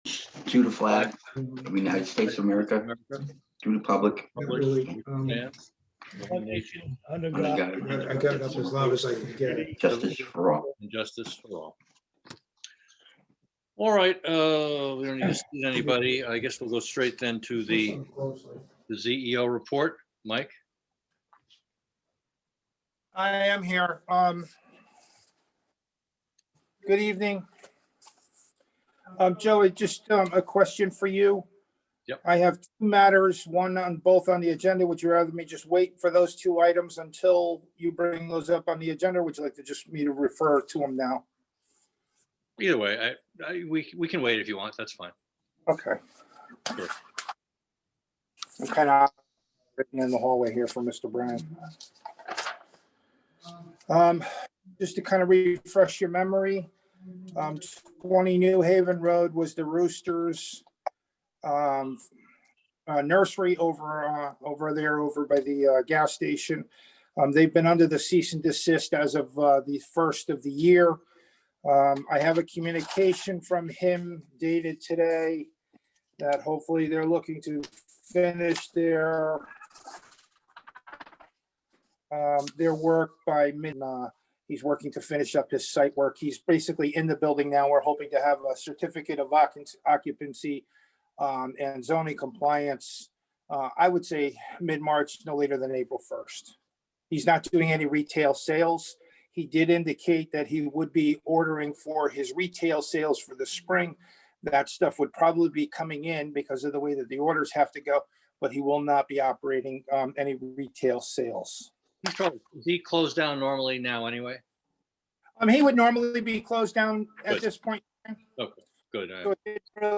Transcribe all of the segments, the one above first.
to the flag of the United States of America, to the public, Not really. One nation, Under under God, God, I got it up as loud as I can get it. justice for all. and justice for all. All right, we don't need to see anybody. I guess we'll go straight then to the Z.E.O report. Mike? I am here. Good evening. Joey, just a question for you. Yep. I have two matters, one on both on the agenda. Would you rather me just wait for those two items until you bring those up on the agenda? Or would you like to just me to refer to them now? Either way, we can wait if you want. That's fine. Okay. Sure. I'm kind of written in the hallway here for Mr. Brown. Just to kind of refresh your memory, 20 New Haven Road was the Roosters nursery over there, over by the gas station. They've been under the cease and desist as of the first of the year. I have a communication from him dated today that hopefully they're looking to finish their work by mid. He's working to finish up his site work. He's basically in the building now. We're hoping to have a certificate of occupancy and zoning compliance. I would say mid-March, no later than April 1st. He's not doing any retail sales. He did indicate that he would be ordering for his retail sales for the spring. That stuff would probably be coming in because of the way that the orders have to go, but he will not be operating any retail sales. Is he closed down normally now anyway? He would normally be closed down at Good. this point. Okay, good. So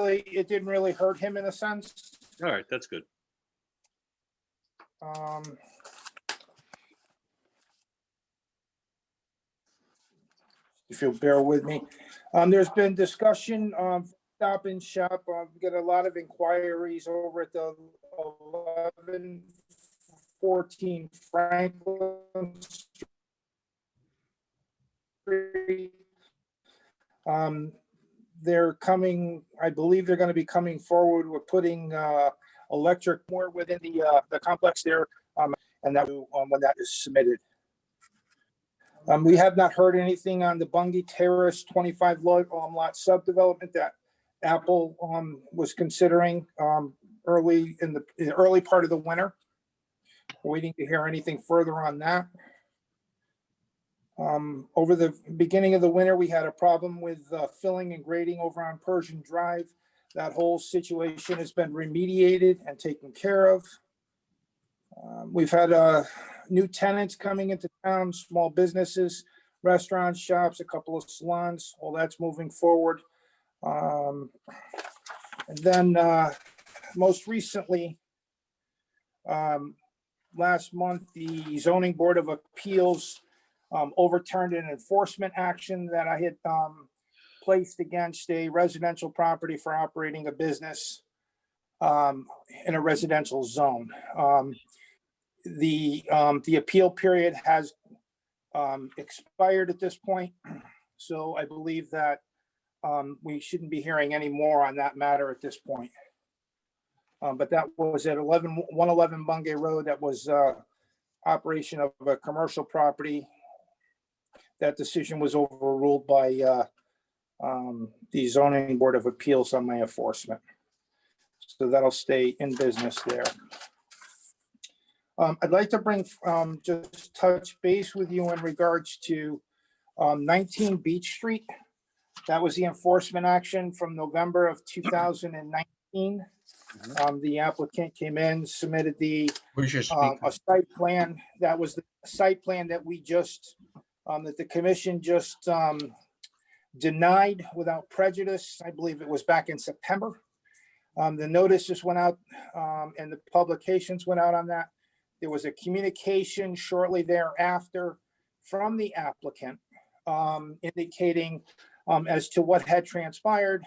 it didn't really hurt him in a sense. All right, that's good. If you'll bear with me. There's been discussion of Stop and Shop. We get a lot of inquiries over at the 1114 Franklin Street. They're coming, I believe they're going to be coming forward with putting electric more within the complex there, and that when that is submitted. We have not heard anything on the Bungie Terrace 25 lot subdevelopment that Apple was considering early in the early part of the winter. Waiting to hear anything further on that. Over the beginning of the winter, we had a problem with filling and grading over on Persian Drive. That whole situation has been remediated and taken care of. We've had new tenants coming into town, small businesses, restaurants, shops, a couple of salons. All that's moving forward. And then most recently, last month, the Zoning Board of Appeals overturned an enforcement action that I had placed against a residential property for operating a business in a residential zone. The appeal period has expired at this point, so I believe that we shouldn't be hearing any more on that matter at this point. But that was at 111 Bungay Road. That was operation of a commercial property. That decision was overruled by the Zoning Board of Appeals on my enforcement. So that'll stay in business there. I'd like to bring just touch base with you in regards to 19 Beach Street. That was the enforcement action from November of 2019. The applicant came in, submitted the a site plan. That was the site plan that we just that the commission just denied without prejudice. I believe it was back in September. The notices went out and the publications went out on that. There was a communication shortly thereafter from the applicant indicating as to what had transpired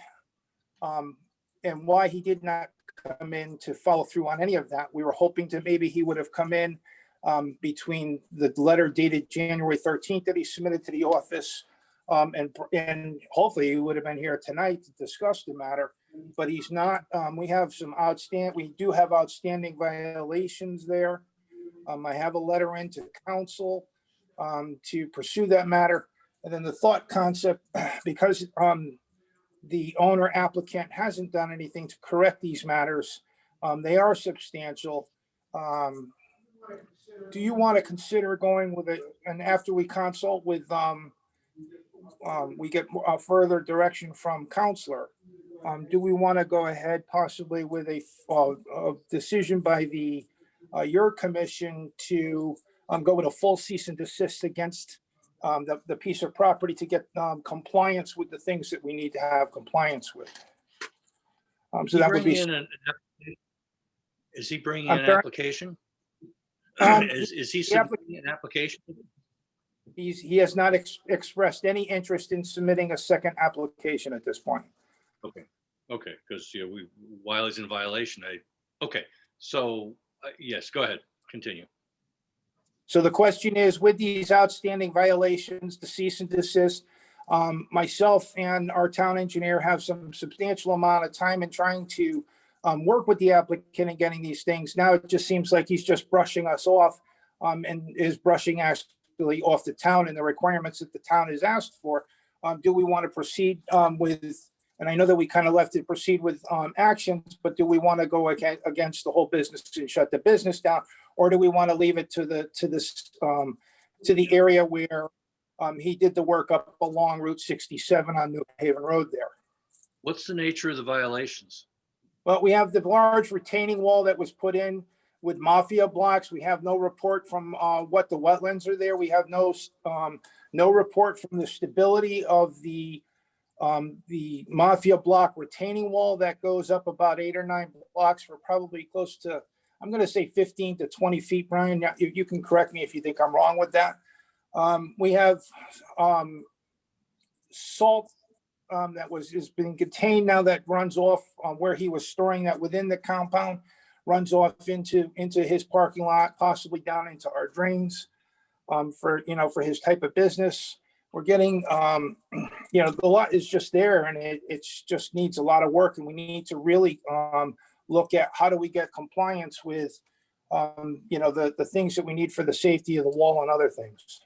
and why he did not come in to follow through on any of that. We were hoping to maybe he would have come in between the letter dated January 13th that he submitted to the office and hopefully he would have been here tonight to discuss the matter. but he's not. We have we do have outstanding violations there. I have a letter into council to pursue that matter. And then the thought concept, because the owner applicant hasn't done anything to correct these matters, they are substantial. Do you want to consider going with it? And after we consult with, we get further direction from counselor. Do we want to go ahead possibly with a decision by your commission to go with a full cease and desist against the piece of property to get compliance with the things that we need to have compliance with? So that would be. Is he bringing I'm an sorry? application? Is he the submitting an application? He has not expressed any interest in submitting a second application at this point. Okay, because while he's in violation, so yes, go ahead, continue. So the question is, with these outstanding violations, the cease and desist, myself and our town engineer have some substantial amount of time in trying to work with the applicant and getting these things. Now it just seems like he's just brushing us off and is brushing actually off the town and the requirements that the town has asked for. Do we want to proceed with, and I know that we kind of left it proceed with actions, but do we want to go against the whole business and shut the business down? Or do we want to leave it to the area where he did the work up along Route 67 on New Haven Road there? What's the nature of the violations? Well, we have the large retaining wall that was put in with mafia blocks. We have no report from what the wetlands are there. We have no report from the stability of the mafia block retaining wall that goes up about 8 or 9 blocks for probably close to, I'm going to say 15 to 20 feet, Brian. You can correct me if you think I'm wrong with that. We have salt that has been contained now that runs off where he was storing that within the compound, runs off into his parking lot, possibly down into our drains for his type of business. We're getting, the lot is just there and it just needs a lot of work, and we need to really look at how do we get compliance with, the things that we need for the safety of the wall and other things.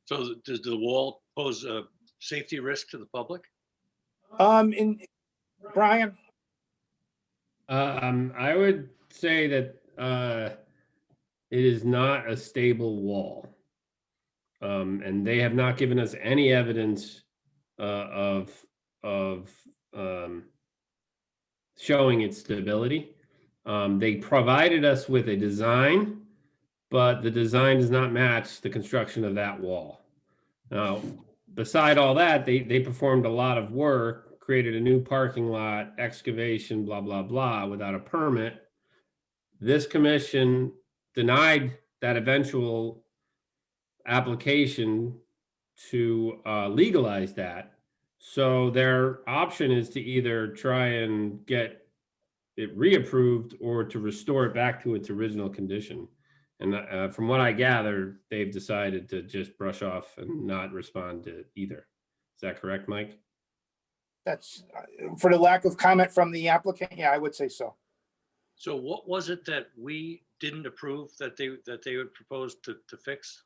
So does the wall pose a safety risk to the public? Brian? I would say that it is not a stable wall. And they have not given us any evidence of showing its stability. They provided us with a design, but the design does not match the construction of that wall. Now, beside all that, they performed a lot of work, created a new parking lot, excavation, blah, blah, blah, without a permit. This commission denied that eventual application to legalize that. So their option is to either try and get it reapproved or to restore it back to its original condition. And from what I gather, they've decided to just brush off and not respond to either. Is that correct, Mike? That's for the lack of comment from the applicant. Yeah, I would say so. So what was it that we didn't approve that they would propose to fix?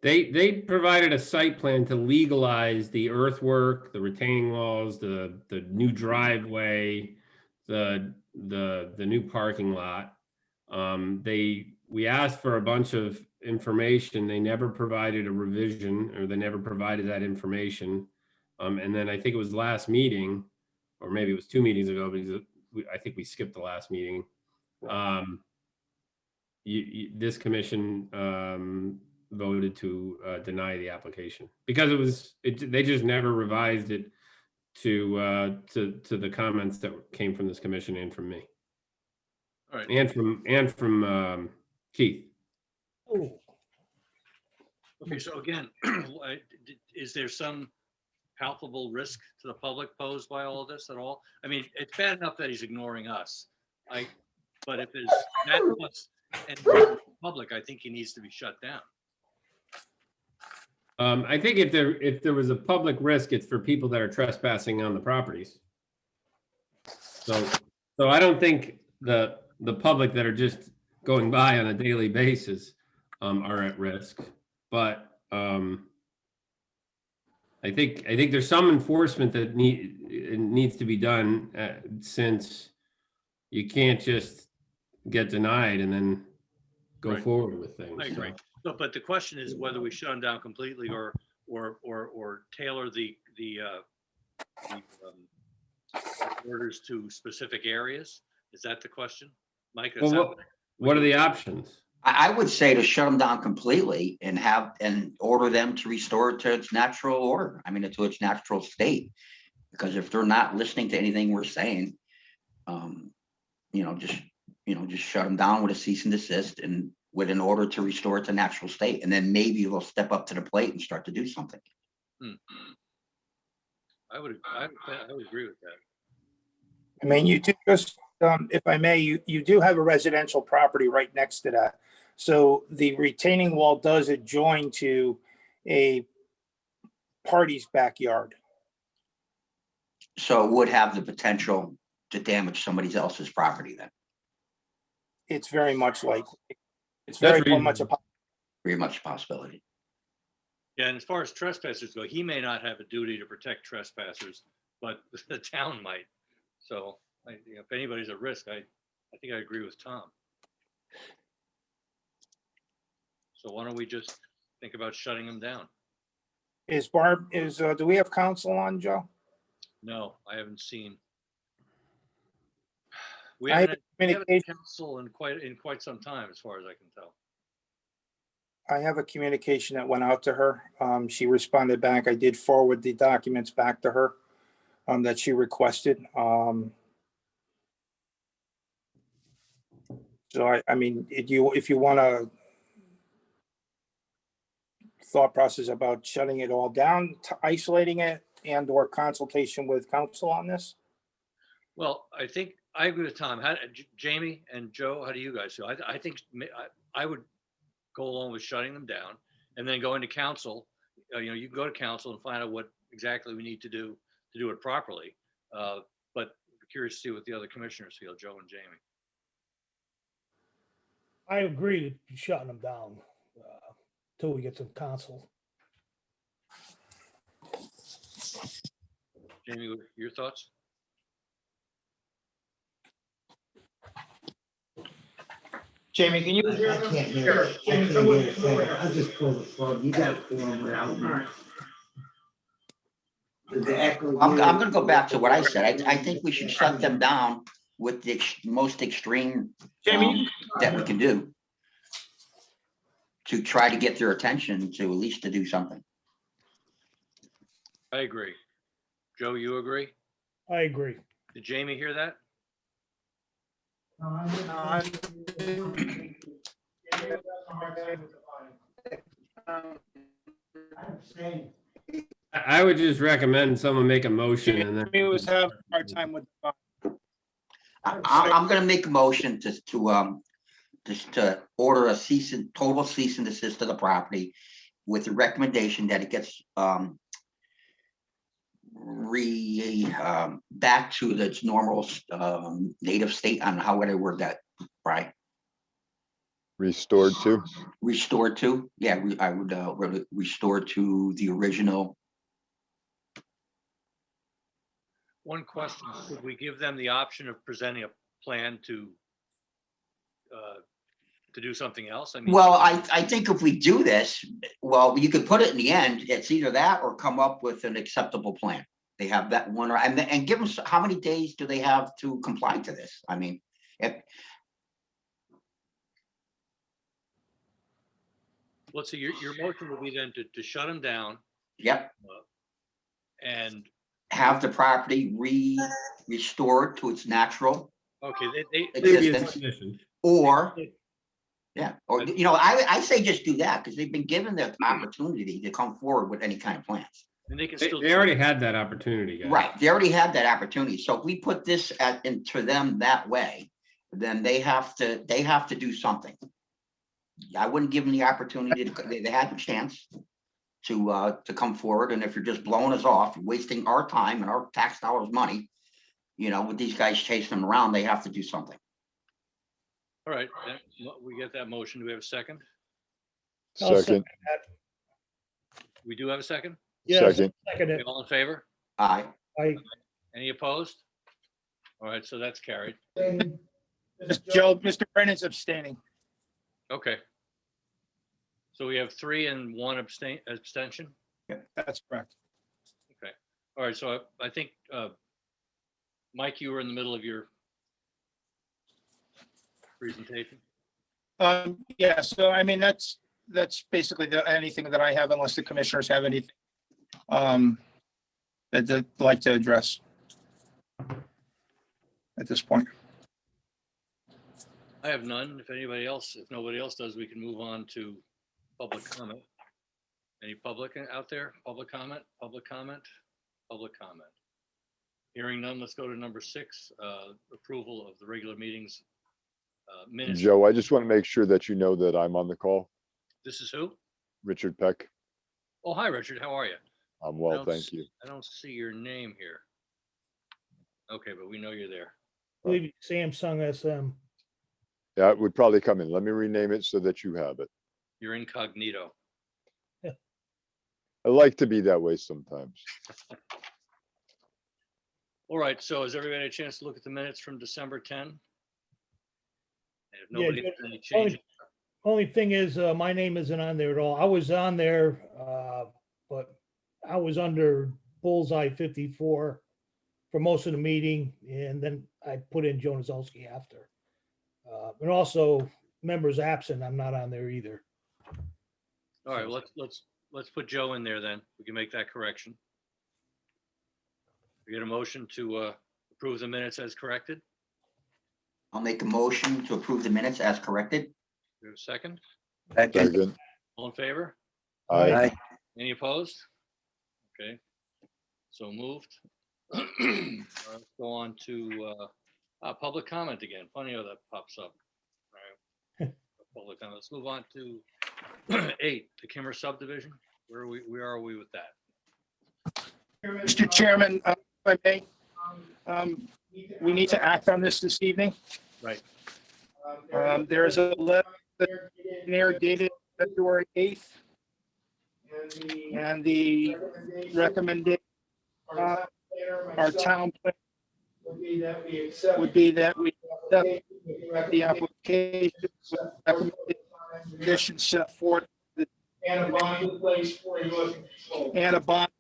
They provided a site plan to legalize the earthwork, the retaining walls, the new driveway, the new parking lot. We asked for a bunch of information. They never provided a revision, or they never provided that information. And then I think it was last meeting, or maybe it was 2 meetings ago, because I think we skipped the last meeting. This commission voted to deny the application because they just never revised it to the comments that came from this commission and from me. All right. And from Keith. Okay, so again, is there some palpable risk to the public posed by all of this at all? I mean, it's bad enough that he's ignoring us. But if there's that much and the public, I think he needs to be shut down. I think if there was a public risk, it's for people that are trespassing on the properties. So I don't think the public that are just going by on a daily basis are at risk, but I think there's some enforcement that needs to be done since you can't just get denied and then go Right. forward with things. I agree. So, So, but the question is whether we shut them down completely or tailor the orders to specific areas. Is that the question, Mike? Is well, that what are the options? I would say to shut them down completely and order them to restore it to its natural order. I mean, to its natural state. Because if they're not listening to anything we're saying, just shut them down with a cease and desist and with an order to restore it to natural state. And then maybe they'll step up to the plate and start to do something. I would agree with that. I mean, you do just, if I may, you do have a residential property right next to that. So the retaining wall does adjoin to a party's backyard. So it would have the potential to damage somebody else's property then. It's very much likely. It's That's very much a, Very much a possibility. Yeah, and as far as trespassers go, he may not have a duty to protect trespassers, but the town might. So if anybody's at risk, I think I agree with Tom. So why don't we just think about shutting them down? do we have counsel on, Joe? No, I haven't seen. We I have haven't a had communication, council in quite some time, as far as I can tell. I have a communication that went out to her. She responded back. I did forward the documents back to her that she requested. So I mean, if you want to thought process about shutting it all down, isolating it, and or consultation with counsel on this? Well, I think I agree with Tom. Jamie and Joe, how do you guys feel? I think I would go along with shutting them down and then going to council. You can go to council and find out what exactly we need to do it properly. But I'm curious to see what the other commissioners feel, Joe and Jamie. I agree with shutting them down till we get some counsel. Jamie, your thoughts? Jamie, can you? I can't hear it. I can't hear it. I'll just pull the plug. You got to pull them without me. The echo I'm here- going to go back to what I said. I think we should shut them down with the most extreme that we can do to try to get their attention to at least to do something. I agree. Joe, you agree? I agree. Did Jamie hear that? I would just recommend someone make a motion and then. Jamie was having a hard time with. I'm going to make a motion just to order a total cease and desist of the property with the recommendation that it gets back to its normal native state. I don't know how would I word that, right? Restored to? Restored to, yeah, I would restore to the original. One question, could we give them the option of presenting a plan to do something else? I mean, Well, I think if we do this, well, you could put it in the end, it's either that or come up with an acceptable plan. They have that one, and give them, how many days do they have to comply to this? I mean, let's see, your motion would be then to shut them down yep, and, have the property restored to its natural okay, existence, or, yeah, or, I say just do that, because they've been given the opportunity to come forward with any kind of plans. and they can still. They already had that opportunity, guys. Right, they already had that opportunity, so if we put this into them that way, then they have to do something. I wouldn't give them the opportunity they had the chance to come forward, and if you're just blowing us off, wasting our time and our tax dollars money, you know, with these guys chasing them around, they have to do something. All right, we get that motion. Do we have a second? I'll Second, We do have a second? Yes, second, second it. All in favor? Aye. Any opposed? All right, so that's carried. Joe, Mr. Brennan's abstaining. Okay. So we have 3 and 1 abstention. That's correct. All right, so I think, Mike, you were in the middle of your presentation. Yeah, so I mean, that's basically anything that I have, unless the commissioners have anything that they'd like to address at this point. I have none. If nobody else does, we can move on to public comment. Any public out there? Public comment, public comment, public comment. Hearing none, let's go to number 6, approval of the regular meetings minutes. Joe, I just want to make sure that you know that I'm on the call. This is who? Richard Peck. Oh, hi, Richard. How are you? I'm I well, don't thank s- you. I don't see your name here. Okay, but we know you're there. I believe Samsung SM. Yeah, it would probably come in. Let me rename it so that you have it. You're incognito. I like to be that way sometimes. All right, so has everybody had a chance to look at the minutes from December 10? And if Yeah, nobody has Judge, any changes, Only thing is, my name isn't on there at all. I was on there, but I was under bullseye 54 for most of the meeting, and then I put in Joe Nazolski after. And also members absent, I'm not on there either. all right, let's put Joe in there then. We can make that correction. We get a motion to approve the minutes as corrected. I'll make a motion to approve the minutes as corrected. We have a second. Second, All in favor? aye. Any opposed? Okay, so moved. Let's go on to public comment again. Funny how that pops up. All right. Public comment. Let's move on to 8, the Kimmer subdivision. Where are we with that? Mr. Chairman, if I may, we need to act on this evening. Right. There is a letter dated February 8th. And the recommendation, our town plan would be that we accept the application with recommended conditions set forth and a bond.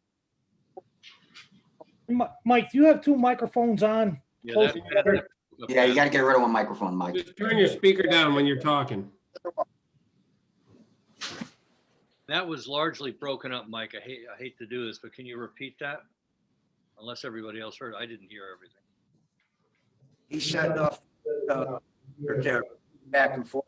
Mike, do you have 2 microphones on? Yeah, Close that- together? Yeah, you gotta get rid of one microphone, Mike. Just turn your speaker down when you're talking. That was largely broken up, Mike. I hate to do this, but can you repeat that? Unless everybody else heard, I didn't hear everything. He shut off there back and forth.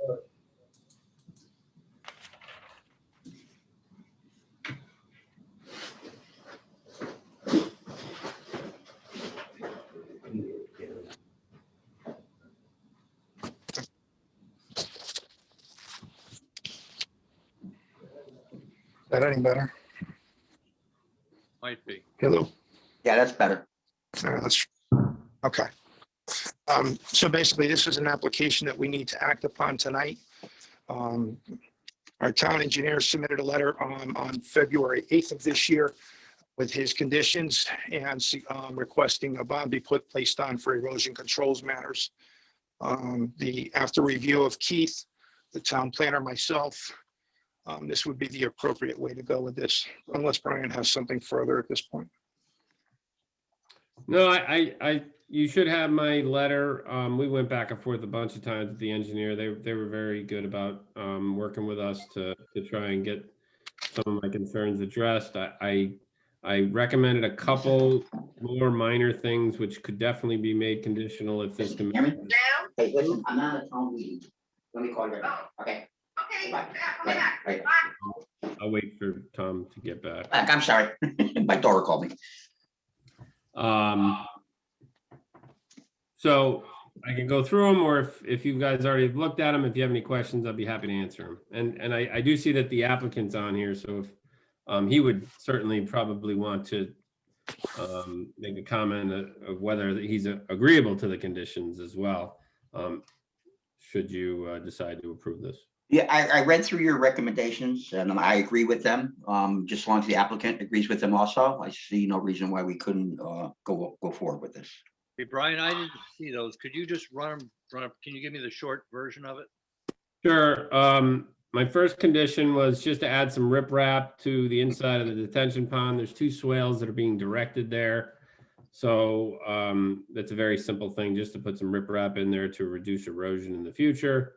Is that any better? Might be. Hello. Yeah, that's better. Okay. So basically, this is an application that we need to act upon tonight. Our town engineer submitted a letter on February 8th of this year with his conditions and requesting a bond be placed on for erosion controls matters. After review of Keith, the town planner, myself, this would be the appropriate way to go with this, unless Brian has something further at this point. No, you should have my letter. We went back and forth a bunch of times with the engineer. They were very good about working with us to try and get some of my concerns addressed. I recommended a couple more minor things which could definitely be made conditional if this commission. Hey, listen, I'm not a town meeting. Let me call you right now, okay? Bye. Bye. I'll wait for Tom to get back. I'm sorry. My daughter called me. So I can go through them, or if you guys already looked at them, if you have any questions, I'll be happy to answer them. And I do see that the applicant's on here, so if he would certainly probably want to make a comment of whether he's agreeable to the conditions as well. Should you decide to approve this. Yeah, I read through your recommendations and I agree with them. Just as long as the applicant agrees with them also, I see no reason why we couldn't go forward with this. Hey, Brian, I didn't see those. Could you just run up? Can you give me the short version of it? Sure. My first condition was just to add some riprap to the inside of the detention pond. There's 2 swales that are being directed there. So that's a very simple thing, just to put some riprap in there to reduce erosion in the future.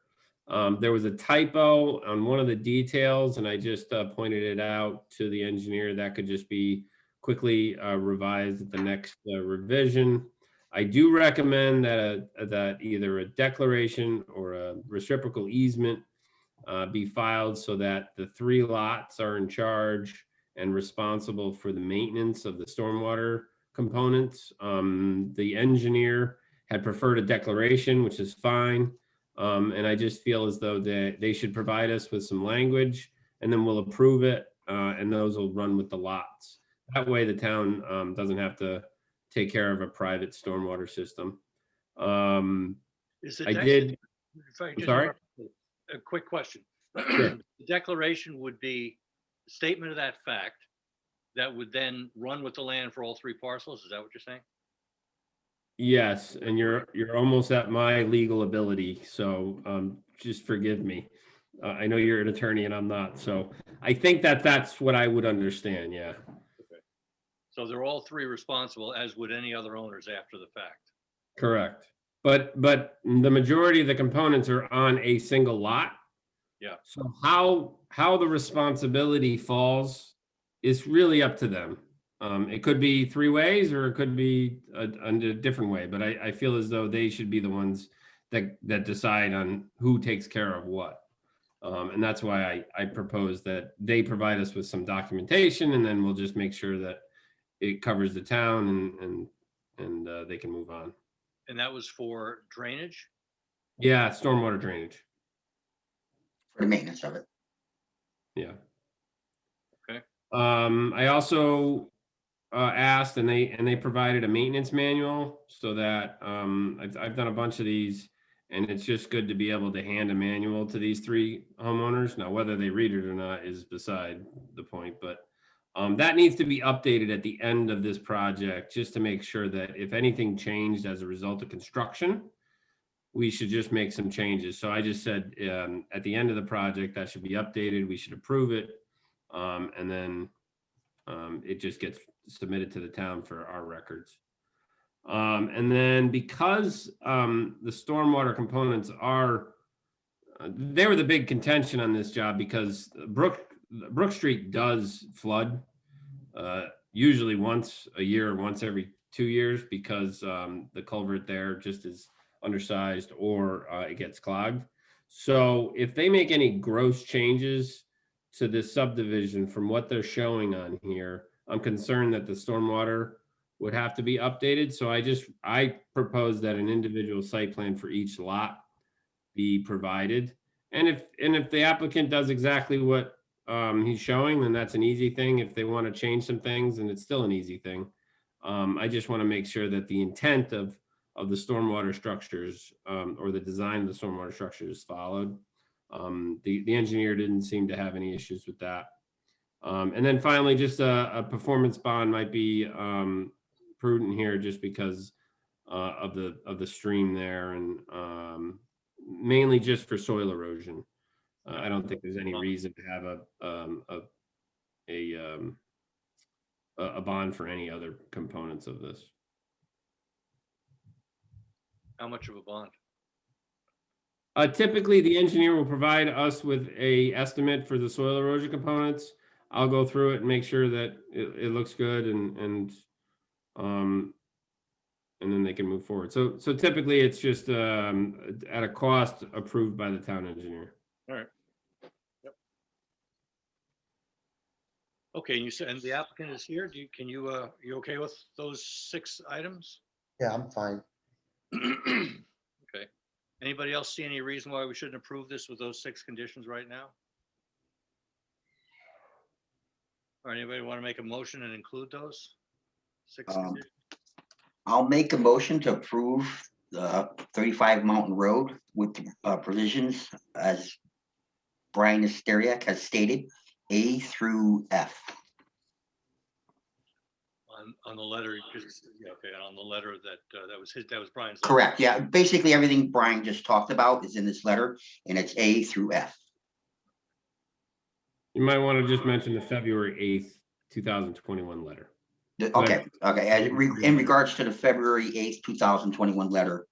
There was a typo on one of the details, and I just pointed it out to the engineer. That could just be quickly revised at the next revision. I do recommend that either a declaration or a reciprocal easement be filed so that the 3 lots are in charge and responsible for the maintenance of the stormwater components. The engineer had preferred a declaration, which is fine. And I just feel as though they should provide us with some language, and then we'll approve it, and those will run with the lots. That way the town doesn't have to take care of a private stormwater system. Is it? I did. If I I'm just sorry? a quick question. Sure. The declaration would be a statement of that fact that would then run with the land for all 3 parcels. Is that what you're saying? Yes, and you're almost at my legal ability, so just forgive me. I know you're an attorney and I'm not, so I think that's what I would understand. Yeah. Okay. So they're all 3 responsible, as would any other owners after the fact. Correct. But the majority of the components are on a single lot. Yeah. So how the responsibility falls is really up to them. It could be 3 ways, or it could be a different way, but I feel as though they should be the ones that decide on who takes care of what. And that's why I propose that they provide us with some documentation, and then we'll just make sure that it covers the town and they can move on. And that was for drainage? Yeah, stormwater drainage. For the maintenance of it. Yeah. Okay. I also asked, and they provided a maintenance manual, so that I've done a bunch of these, and it's just good to be able to hand a manual to these 3 homeowners. Now, whether they read it or not is beside the point, but that needs to be updated at the end of this project, just to make sure that if anything changed as a result of construction, we should just make some changes. So I just said at the end of the project, that should be updated. We should approve it. And then it just gets submitted to the town for our records. And then because the stormwater components they were the big contention on this job, because Brook Street does flood usually once a year or once every 2 years, because the culvert there just is undersized, or it gets clogged. So if they make any gross changes to this subdivision from what they're showing on here, I'm concerned that the stormwater would have to be updated. So I propose that an individual site plan for each lot be provided. And if the applicant does exactly what he's showing, then that's an easy thing. If they want to change some things, then it's still an easy thing. I just want to make sure that the intent of the stormwater structures, or the design of the stormwater structures, is followed. The engineer didn't seem to have any issues with that. And then finally, just a performance bond might be prudent here, just because of the stream there, and mainly just for soil erosion. I don't think there's any reason to have a bond for any other components of this. How much of a bond? Typically, the engineer will provide us with a estimate for the soil erosion components. I'll go through it and make sure that it looks good, and then they can move forward. So typically, it's just at a cost approved by the town engineer. All right. Yep. Okay, and you said, and the applicant is here. You okay with those 6 items? Yeah, I'm fine. Okay. Anybody else see any reason why we shouldn't approve this with those 6 conditions right now? Or anybody want to make a motion and include those? Six Um, conditions. I'll make a motion to approve the 35 Mountain Road with provisions as Brian Asteriak has stated, A through F. On the letter, yeah, okay, on the letter that was Brian's. letter. Correct, yeah, basically everything Brian just talked about is in this letter, and it's A through F. You might want to just mention the February 8th, 2021 letter. Okay, in regards to the February 8th, 2021 letter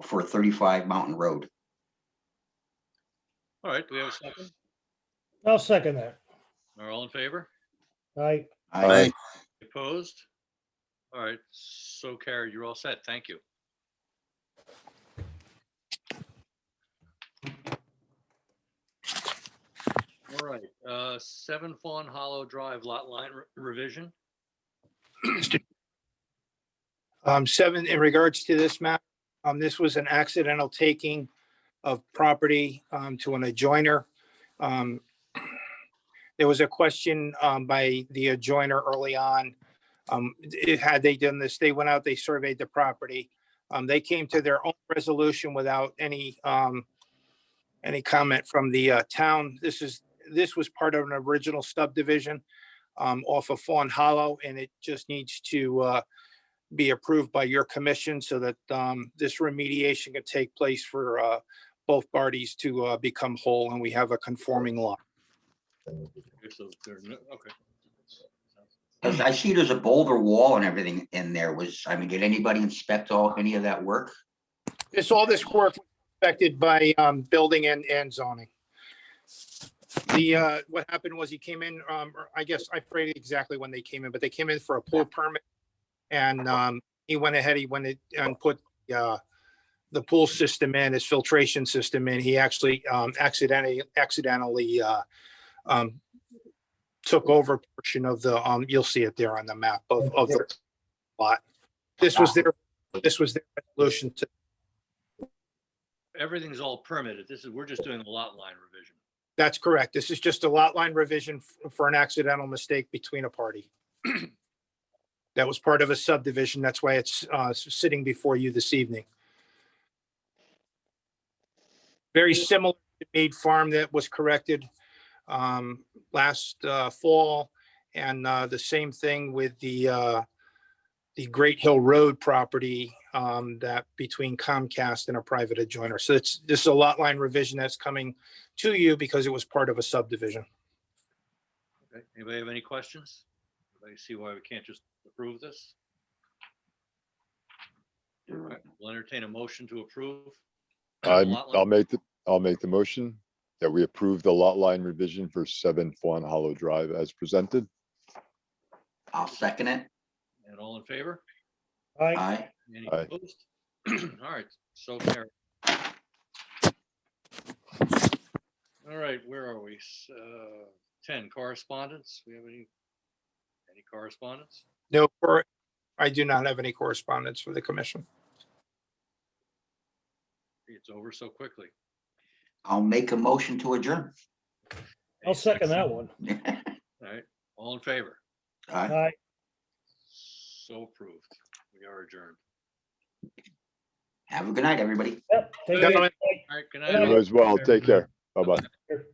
for 35 Mountain Road. All right, do we have a second? I'll second that. Are all in favor? Aye. Aye. Opposed? All right, so carried. You're all set. Thank you. All right, 7 Fawn Hollow Drive lot line revision. 7, in regards to this map, this was an accidental taking of property to an adjoiner. There was a question by the adjoiner early on. Had they done this, they went out, they surveyed the property. They came to their own resolution without any comment from the town. This was part of an original subdivision off of Fawn Hollow, and it just needs to be approved by your commission so that this remediation can take place for both parties to become whole, and we have a conforming lot. Okay, so okay. 'Cause I see there's a boulder wall and everything in there. Did anybody inspect any of that work? All this work was inspected by building and zoning. What happened was he came in, I guess I forget exactly when they came in, but they came in for a pool permit. And he went ahead, and put the pool system in, his filtration system in. He actually accidentally took over a portion of the, you'll see it there on the map of the lot. This was their resolution to. Everything's all permitted. We're just doing a lot line revision. That's correct. This is just a lot line revision for an accidental mistake between a party. That was part of a subdivision. That's why it's sitting before you this evening. Very similar to Maid Farm that was corrected last fall, and the same thing with the Great Hill Road property that between Comcast and a private adjoiner. So this is a lot line revision that's coming to you because it was part of a subdivision. Okay, anybody have any questions? Anybody see why we can't just approve this? All right, we'll entertain a motion to approve. I'll make the motion that we approve the lot line revision for 7 Fawn Hollow Drive as presented. I'll second it. And all in favor? Aye. Aye. Any Aye. opposed? All right, so carried. All right, where are we? 10, correspondence. We have any correspondence? No, I do not have any correspondence for the commission. It's over so quickly. I'll make a motion to adjourn. I'll second that one. All right, all in favor? Aye. Aye. So approved. We are adjourned. Have a good night, everybody. Yep. Take care. Gentlemen. All right, good Good night. night. You as well. Take care. Bye-bye. Sure.